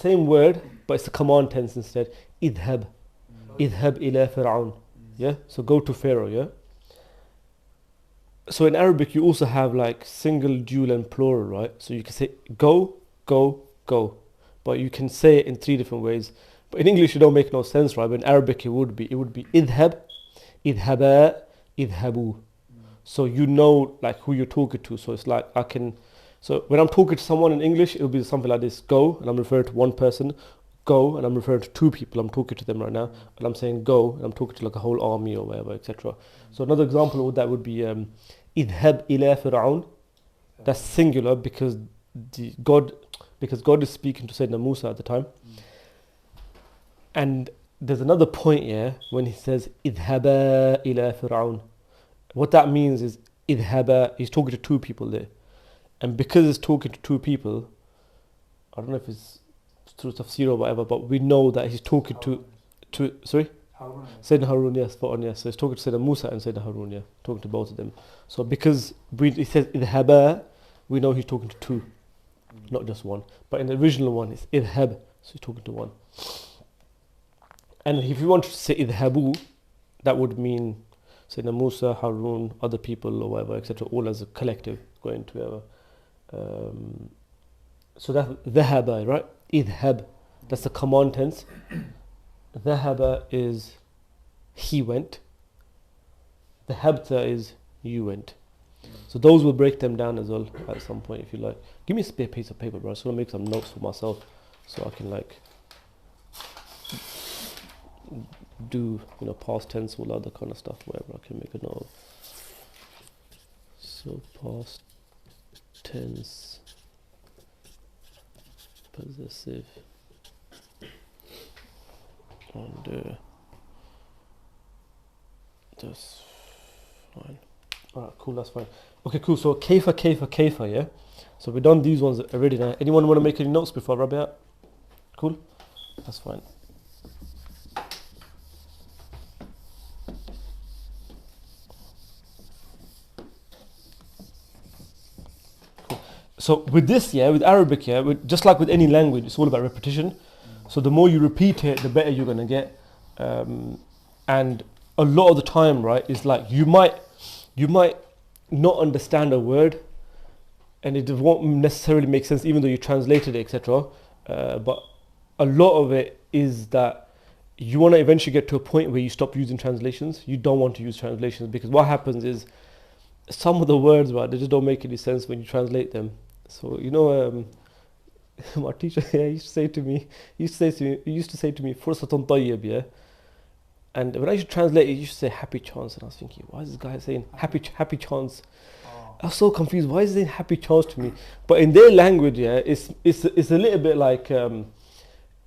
same word, but it's a command tense instead. Idhab. Idhab ila Fir'aun. Yeah? So go to Pharaoh, yeah? So in Arabic, you also have like single, dual, and plural, right? So you can say go, go, go. But you can say it in 3 different ways. But in English, it don't make no sense, right? But in Arabic, it would be idhab, idhaba, idhabu. So you know like who you're talking to. So it's like so when I'm talking to someone in English, it'll be something like this: go, and I'm referring to one person. Go, and I'm referring to 2 people. I'm talking to them right now, and I'm saying go, and I'm talking to like a whole army or whatever, etc. So another example of that would be idhab ila Fir'aun. That's singular because God is speaking to Sayyidina Musa at the time. And there's another point here when he says idhaba ila Fir'aun. What that means is idhaba, he's talking to 2 people there. And because he's talking to 2 people, I don't know if it's through tafsir or whatever, but we know that he's talking to sorry? Harun. Sayyidina Harun, yes, spot on, yes. So he's talking to Sayyidina Musa and Sayyidina Harun, yeah, talking to both of them. So because he says idhaba, we know he's talking to 2, not just 1. But in the original one, it's idhab, so he's talking to 1. And if you want to say idhabu, that would mean Sayyidina Musa, Harun, other people or whatever, etc., all as a collective going to so that's dhahaba, right? Idhab, that's the command tense. Dhahaba is he went. Dhahabta is you went. So those will break them down as well at some point if you like. Give me a spare piece of paper, bro. I just want to make some notes for myself so I can like do, past tense, all other kind of stuff, whatever I can make a note of. So past tense, possessive, and that's fine. Alright, cool, that's fine. Okay, cool. So kaifa, yeah? So we've done these ones already now. Anyone want to make any notes before I rub it out? Cool? That's fine. So with this, with Arabic, just like with any language, it's all about repetition. So the more you repeat it, the better you're going to get. And a lot of the time, right, is like you might not understand a word and it won't necessarily make sense even though you translated it, etc. But a lot of it is that you want to eventually get to a point where you stop using translations. You don't want to use translations because what happens is some of the words, right, they just don't make any sense when you translate them. So my teacher used to say to me, "Fursatun tayyib," yeah. And when I used to translate it, he used to say happy chance, and I was thinking, why is this guy saying happy chance? I was so confused. Why is he saying happy chance to me? But in their language, it's a little bit like it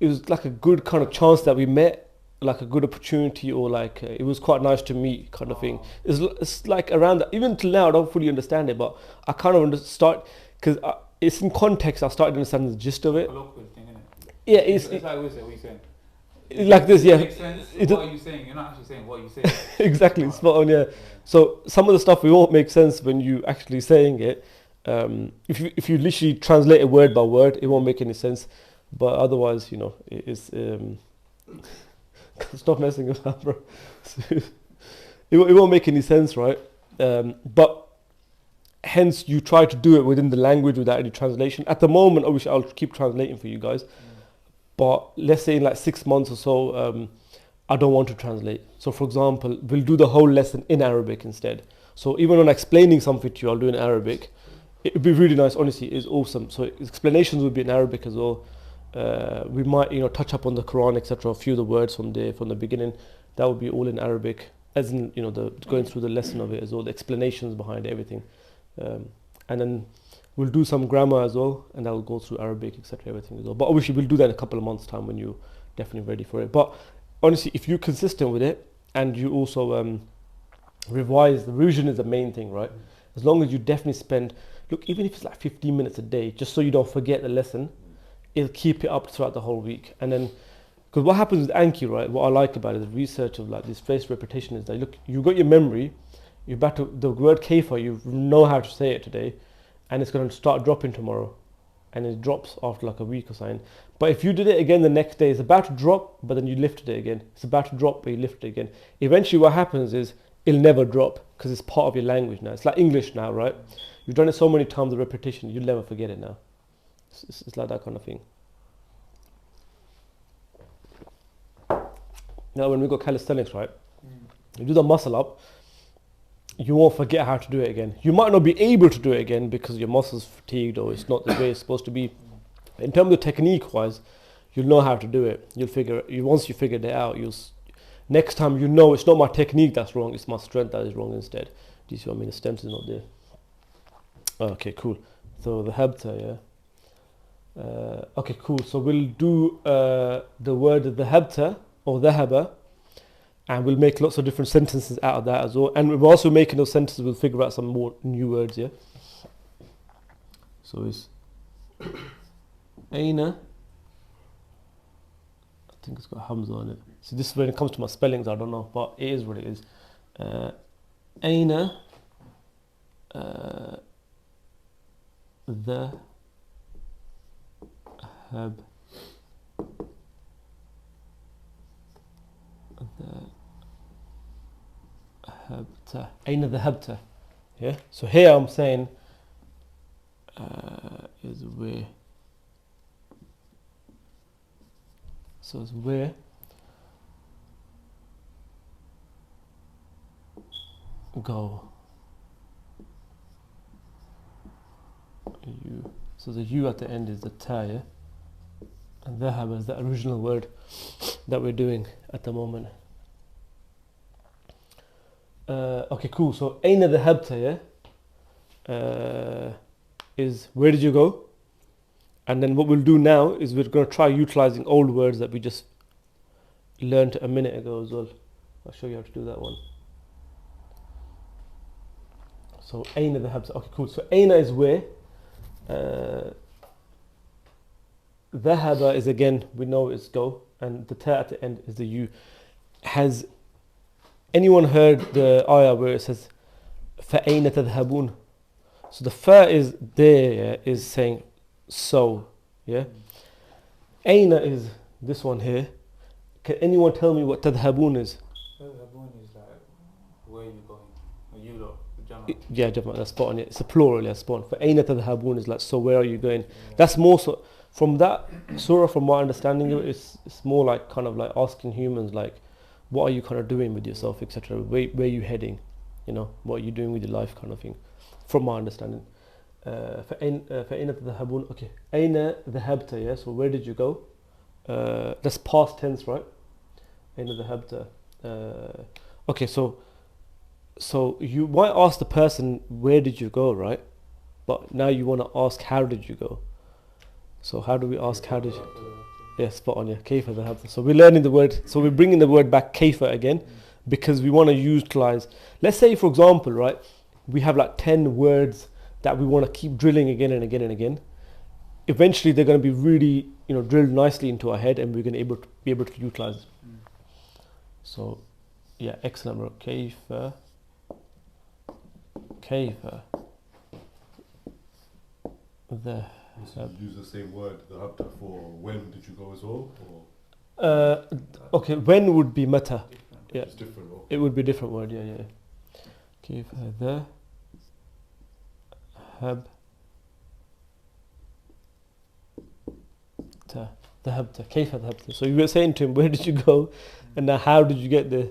was like a good kind of chance that we met, like a good opportunity, or like it was quite nice to meet kind of thing. It's like around that. Even till now, I don't fully understand it, but I kind of start because it's in context. I started understanding the gist of it. Colloquial thing, isn't it? Yeah, it's like we say, what are you saying? Like this, yeah. It makes sense. What are you saying? You're not actually saying what you say. Exactly, spot on, yeah. So some of the stuff it won't make sense when you actually saying it. If you literally translate it word by word, it won't make any sense. But otherwise, it's stop messing about, bro. It won't make any sense, right? But hence you try to do it within the language without any translation. At the moment, obviously, I'll keep translating for you guys. But let's say in like 6 months or so, I don't want to translate. So for example, we'll do the whole lesson in Arabic instead. So even when explaining something to you, I'll do in Arabic. It would be really nice, honestly, it's awesome. So explanations would be in Arabic as well. We might, touch up on the Quran, etc. A few of the words from the beginning. That would be all in Arabic, as in, going through the lesson of it as well, the explanations behind everything. And then we'll do some grammar as well, and that will go through Arabic, etc. Everything as well. But obviously, we'll do that in a couple of months' time when you're definitely ready for it. But honestly, if you're consistent with it and you also revise, the revision is the main thing, right? As long as you definitely spend, look, even if it's like 15 minutes a day, just so you don't forget the lesson, it'll keep it up throughout the whole week. And then, because what happens with Anki, right? What I like about it, the research of like this spaced repetition is that, look, you've got your memory, you're the word kaifa, you know how to say it today, and it's going to start dropping tomorrow. and it drops after like a week or something. But if you did it again the next day, it's about to drop, but then you lifted it again. It's about to drop, but you lift it again. Eventually what happens is it'll never drop because it's part of your language now. It's like English now, right? You've done it so many times, the repetition, you'll never forget it now. It's like that kind of thing. Now when we go calisthenics, right? You do the muscle up, you won't forget how to do it again. You might not be able to do it again because your muscle's fatigued or it's not the way it's supposed to be. In terms of technique wise, you'll know how to do it. Once you figured it out, next time you know it's not my technique that's wrong, it's my strength that is wrong instead. Do you see what I mean? The strength is not there. Okay, cool. So the habta, yeah. Okay, cool. So we'll do the word the habta or dhahaba, and we'll make lots of different sentences out of that as well. And we're also making those sentences, we'll figure out some more new words, yeah. So it's Aina. I think it's got Hamza on it. So this is when it comes to my spellings, I don't know, but it is what it is. Aina the hab habta. Aina dhahabta. Yeah. So here I'm saying is where. So it's where go. You. So the you at the end is the ta, yeah? And dhahab is the original word that we're doing at the moment. Okay, cool. So aina dhahabta, yeah? Is where did you go? And then what we'll do now is we're going to try utilizing old words that we just learned a minute ago as well. I'll show you how to do that one. So aina dhahabta. Okay, cool. So aina is where. Dhahaba is again, we know it's go, and the ta at the end is the you. Has anyone heard the ayah where it says فَأَيْنَ تَذْهَبُونَ? So the fa is there, yeah, is saying so, yeah. Aina is this one here. Can anyone tell me what tadhabun is? Tadhabun is like, where are you going? Or you lot, the Jama. Yeah, Jama, that's spot on. Yeah. It's a plural, yeah, spot on. For aina tadhabun is like, so where are you going? Yeah. That's more so, from that surah, from my understanding of it, it's more like kind of like asking humans like, what are you kind of doing with yourself, etc. Where are you heading? You know, what are you doing with your life, kind of thing. From my understanding. فأين تذهبون? Okay. أين ذهبت? Yeah. So where did you go? That's past tense, right? أين ذهبت? Okay. So you might ask the person, where did you go, right? But now you want to ask, how did you go? So how do we ask, how did you? Yeah, spot on. Yeah. كيف ذهبت? So we're learning the word. So we're bringing the word back كيف again, because we want to utilize. Let's say, for example, right, we have like 10 words that we want to keep drilling again and again and again. Eventually they're going to be really, drilled nicely into our head, and we're going to be able to utilize it. So yeah, excellent bro. كيف the use the same word, the habta, for when did you go as well? Okay, when would be mata. Yeah, It's different. it would be a different word. Yeah. كيف the ذهبت. كيف ذهبت? So you were saying to him, where did you go? And now how did you get there?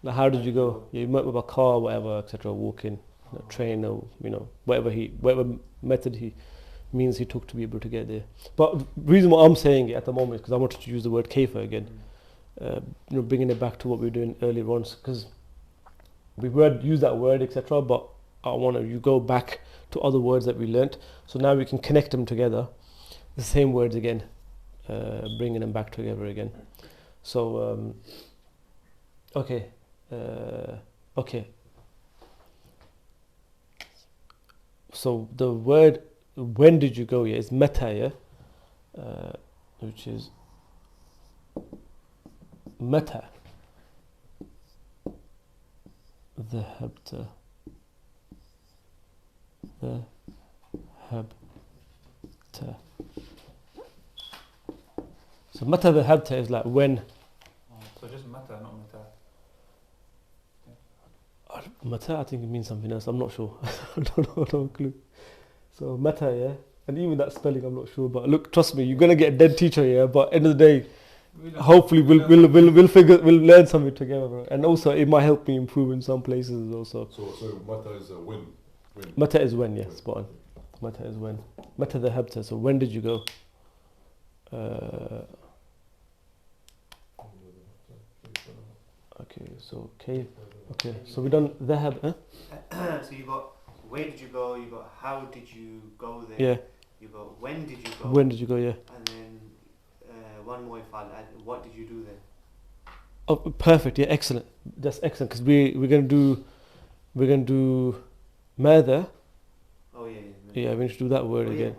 Now how did you go? Yeah, you went with a car, whatever, etc. Walking, train, or whatever method he means he took to be able to get there. But the reason why I'm saying it at the moment is because I wanted to use the word kaifa again. Bringing it back to what we were doing earlier on, because we use that word, etc. But I want you go back to other words that we learnt, so now we can connect them together, the same words again, bringing them back together again. So okay. So the word when did you go? Yeah, is mata, yeah, which is mata. ذهبت. ذهبت. So mata dhahabta is like when. So just mata, not mata. Mata, I think it means something else. I'm not sure. I don't know, no clue. So mata, yeah, and even that spelling, I'm not sure. But look, trust me, you're gonna get a dead teacher, yeah. But end of the day, hopefully we'll learn something together, bro. And also, it might help me improve in some places also. So mata is a win. Mata is when, yeah, spot on. Mata is when. Mata dhahabta. So when did you go? Okay, so okay, so we done dhahab, huh? So you got where did you go? You got how did you go there? Yeah. You got when did you go? When did you go? Yeah. And then one more if I'll add. What did you do then? Oh, perfect. Yeah, excellent. That's excellent because we're gonna do mother. Oh yeah. Yeah, we need to do that word Oh, again.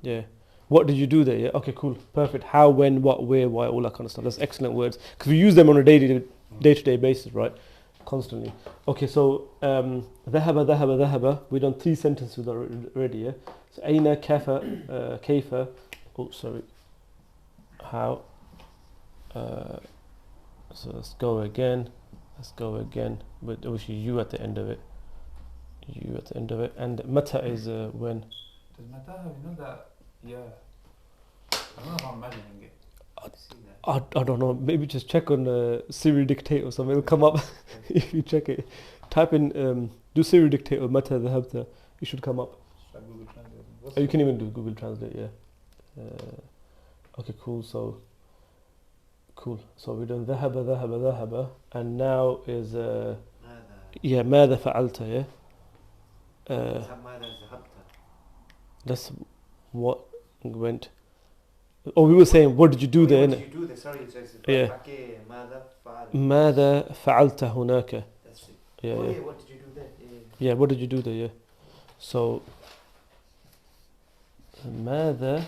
Yeah. Yeah. What did you do there? Yeah. Okay. Cool. Perfect. How, when, what, where, why, all that kind of stuff. That's excellent words because we use them on a day-to-day basis, right? Constantly. Okay. So dhahaba. We've done 3 sentences already. Yeah. So aina, kafa, kaifa. Oh, sorry. How. So let's go again. But obviously you at the end of it. And mata is when. Does mata have, you know that? Yeah. I don't know if I'm imagining it. I don't know. Maybe just check on Siri Dictate or something. It'll come up if you check it. Type in do Siri Dictate or mata dhahabta. It should come up. Should I Google Translate? Oh, you can even do Google Translate. Yeah. Okay. Cool. So we've done dhahaba, and now is yeah. ماذا فعلت? Yeah. That's what went. Oh, we were saying, what did you do there? What did you do there? Sorry, it says Yeah. ماذا فعلت هناك? That's it. Yeah, Oh yeah. yeah, what did you do there? Yeah, what did you do there? Yeah. So ماذا.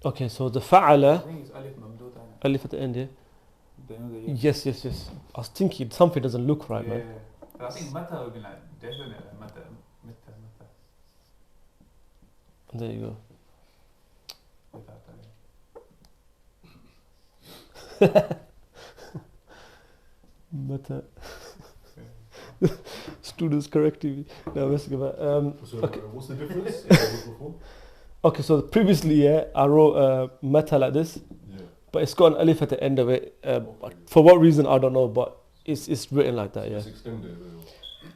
Okay, so the I فعل think it's alif mamduda. alif at the end, yeah. They know the yes. Yes. I was thinking something doesn't look right, Yeah. man. I think mata would be like definitely like mata. There you go. Without that. Mata. Students correcting me. No, I'm messing about. So Okay. what's the difference? Before? Okay, so previously, yeah, I wrote mata like this, Yeah. but it's got an alif at the end of it. For what reason, I don't know, but it's written like that, yeah. It's extended.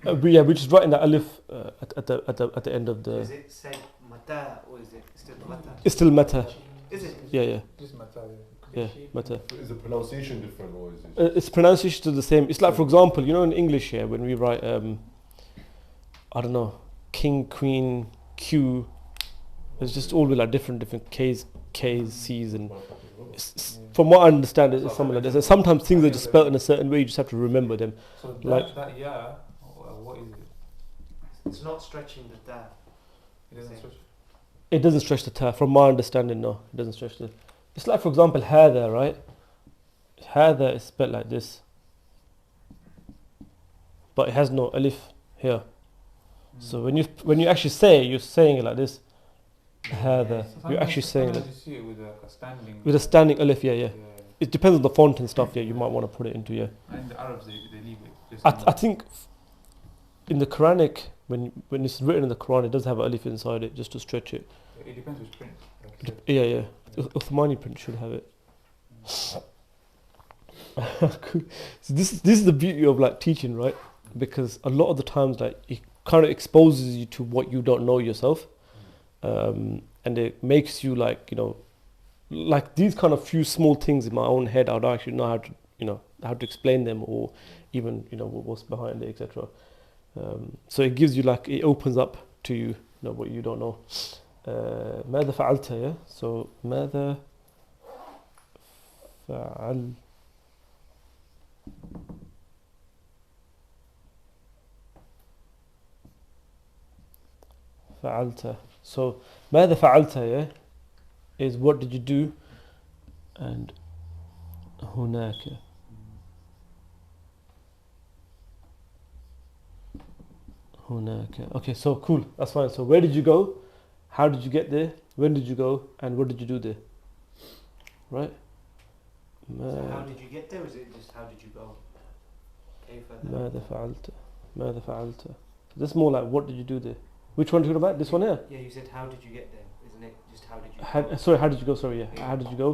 We're just writing that alif at the end of Is the. it said mata or is it still mata? It's still mata. Is it? Yeah. Just mata. Yeah, mata. Is the pronunciation different or is it? Its pronunciation still the same. It's like, for example, you know, in English here, when we write, I don't know, king, queen, q, it's just all with like different K's, C's, and from what I understand, it's something like this. And sometimes things are just spelled in a certain way. You just have to remember them. So that, Like- that yeah, what is it? It's not stretching the da. It doesn't switch. It doesn't stretch the ta. From my understanding, no, it doesn't stretch the. It's like, for example, hada, right? Hada is spelled like this, but it has no alif here. So when you actually say it, you're saying it like this. Hada. You're actually saying it You see it with like a standing. with a standing alif. Yeah. It depends on the font and stuff. Yeah, you might want to put it into, yeah. And the Arabs they leave it. Just I think in the Quranic, when it's written in the Quran, it does have an alif inside it just to stretch it. It depends which print. Like you said. Yeah. Uthmani print should have it. Cool. So this is the beauty of like teaching, right? Because a lot of the times, like, it kind of exposes you to what you don't know yourself, and it makes you, like, you know, like these kind of few small things in my own head, I would actually know how to, you know, how to explain them, or even, you know, what's behind it, etc. So it gives you, like, it opens up to you, you know, what you don't know. ماذا فعلت? Yeah. So ماذا فعل فعلت. So ماذا فعلت, yeah, is what did you do, and هناك. Okay, so cool. That's fine. So where did you go? How did you get there? When did you go? And what did you do there? right? So how did you get there? Or is it just how did you go? كيف ماذا فعلت ماذا فعلت. This is more like what did you do there? Which one are you talking about? This one here? Yeah, you said how did you get there? Isn't it just how did you go? Sorry, how did you go? Sorry, yeah. Yeah. How did you go?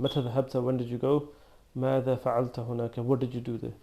متى ذهبت? When did you go? ماذا فعلت هناك? What did you do there?